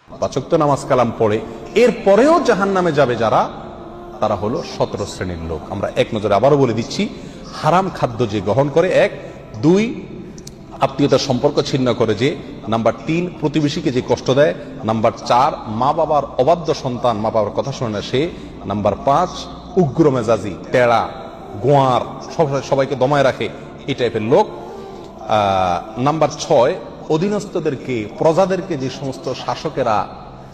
5 ওয়াক্ত নামাজ কালাম পড়ে এরপরেও জাহান্নামে যাবে যারা, তারা হলো 17 শ্রেণীর লোক। আমরা এক নজরে আবারও বলে দিচ্ছি, হারাম খাদ্য যে গ্রহণ করে, 1, 2 আত্মীয়তার সম্পর্ক ছিন্ন করে যে, নাম্বার 3 প্রতিবেশীকে যে কষ্ট দেয়, নাম্বার 4 মা বাবার অবাধ্য সন্তান, মা বাবার কথা শোনে না সে, নাম্বার 5 উগ্র মেজাজি, টেড়া, গোয়ার, সবাইকে দমায় রাখে, এই টাইপের লোক। নাম্বার 6 অধীনস্থদেরকে, প্রজাদেরকে, যে সমস্ত শাসকেরা,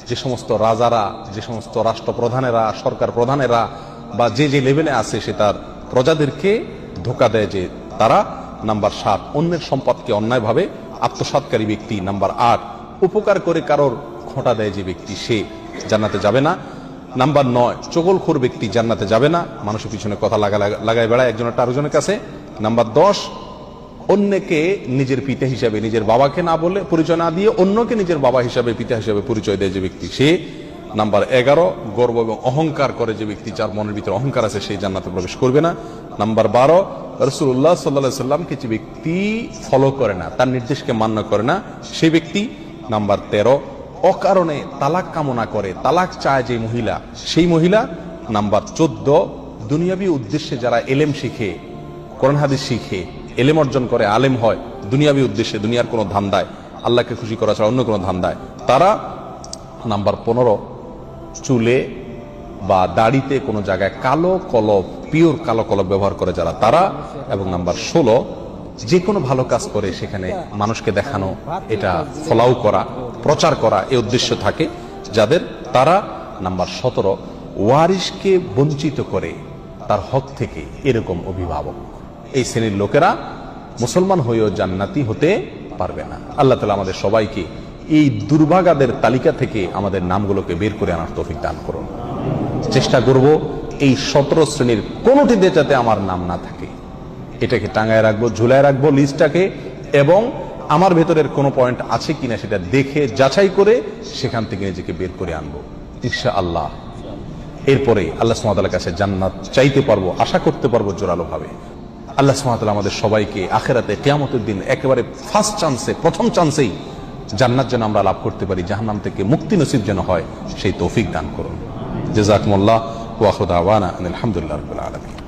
যে সমস্ত রাজারা, যে সমস্ত রাষ্ট্রপ্রধানেরা, সরকার প্রধানেরা বা যে যে লেভেলে আছে সে তার প্রজাদেরকে ধোঁকা দেয় যে তারা। নাম্বার 7 অন্যের সম্পদকে অন্যায়ভাবে আত্মসাৎকারী ব্যক্তি। নাম্বার 8 উপকার করে কারোর খোঁটা দেয় যে ব্যক্তি, সে জান্নাতে যাবে না। নাম্বার 9 চগলখোর ব্যক্তি জান্নাতে যাবে না, মানুষের পিছনে কথা লাগায় বেড়ায় একজনের আরেকজনের কাছে। নাম্বার 10 অন্যকে নিজের পিতা হিসাবে, নিজের বাবাকে না বলে, পরিচয় না দিয়ে অন্যকে নিজের বাবা হিসাবে, পিতা হিসাবে পরিচয় দেয় যে ব্যক্তি, সে। নাম্বার 11 গর্ব এবং অহংকার করে যে ব্যক্তি, যার মনের ভিতরে অহংকার আছে, সেই জান্নাতে প্রবেশ করবে না। নাম্বার 12 রাসূলুল্লাহ সাল্লাল্লাহু আলাইহি সাল্লামকে যে ব্যক্তি ফলো করে না, তার নির্দেশকে মান্য করে না, সেই ব্যক্তি। নাম্বার 13 অকারণে তালাক কামনা করে, তালাক চায় যে মহিলা, সেই মহিলা। নাম্বার 14 দুনিয়াবী উদ্দেশ্যে যারা এলেম শিখে, কোরআন হাদিস শিখে, এলেম অর্জন করে, আলেম হয় দুনিয়াবী উদ্দেশ্যে, দুনিয়ার কোনো ধান্দায়, আল্লাহকে খুশি করা ছাড়া অন্য কোনো ধান্দায়, তারা। নাম্বার 15 চুলে বা দাড়িতে কোনো জায়গায় কালো কলব, পিওর কালো কলব ব্যবহার করে যারা, তারা। এবং নাম্বার 16 যে কোনো ভালো কাজ করে সেখানে মানুষকে দেখানো, এটা ফলাও করা, প্রচার করা, এই উদ্দেশ্য থাকে যাদের, তারা। নাম্বার 17 ওয়ারিশকে বঞ্চিত করে তার হক থেকে, এরকম অভিভাবক। এই শ্রেণীর লোকেরা মুসলমান হয়েও জান্নাতি হতে পারবে না। আল্লাহ তাআলা আমাদের সবাইকে এই দুর্ভাগাদের তালিকা থেকে আমাদের নামগুলোকে বের করে আনার তৌফিক দান করুন। চেষ্টা করব এই 17 শ্রেণীর কোনোটিতে যাতে আমার নাম না থাকে, এটাকে টাঙায় রাখবো, ঝুলায় রাখবো লিস্টটাকে, এবং আমার ভেতরের কোনো পয়েন্ট আছে কিনা সেটা দেখে যাচাই করে সেখান থেকে নিজেকে বের করে আনবো ইনশাআল্লাহ। এরপরে আল্লাহ সুবহানাহু ওয়া তাআলার কাছে জান্নাত চাইতে পারবো, আশা করতে পারবো জোরালো ভাবে। আল্লাহ সুবহানাহু ওয়া তাআলা আমাদের সবাইকে আখিরাতে কিয়ামতের দিন একেবারে ফার্স্ট চান্সে, প্রথম চান্সেই জান্নাত যেন আমরা লাভ করতে পারি, জাহান্নাম থেকে মুক্তি নসিব যেন হয়, সেই তৌফিক দান করুন। জাযাকুমুল্লাহ ওয়া আখিরু দাওয়ানা আলহামদুলিল্লাহি রাব্বিল আলামিন।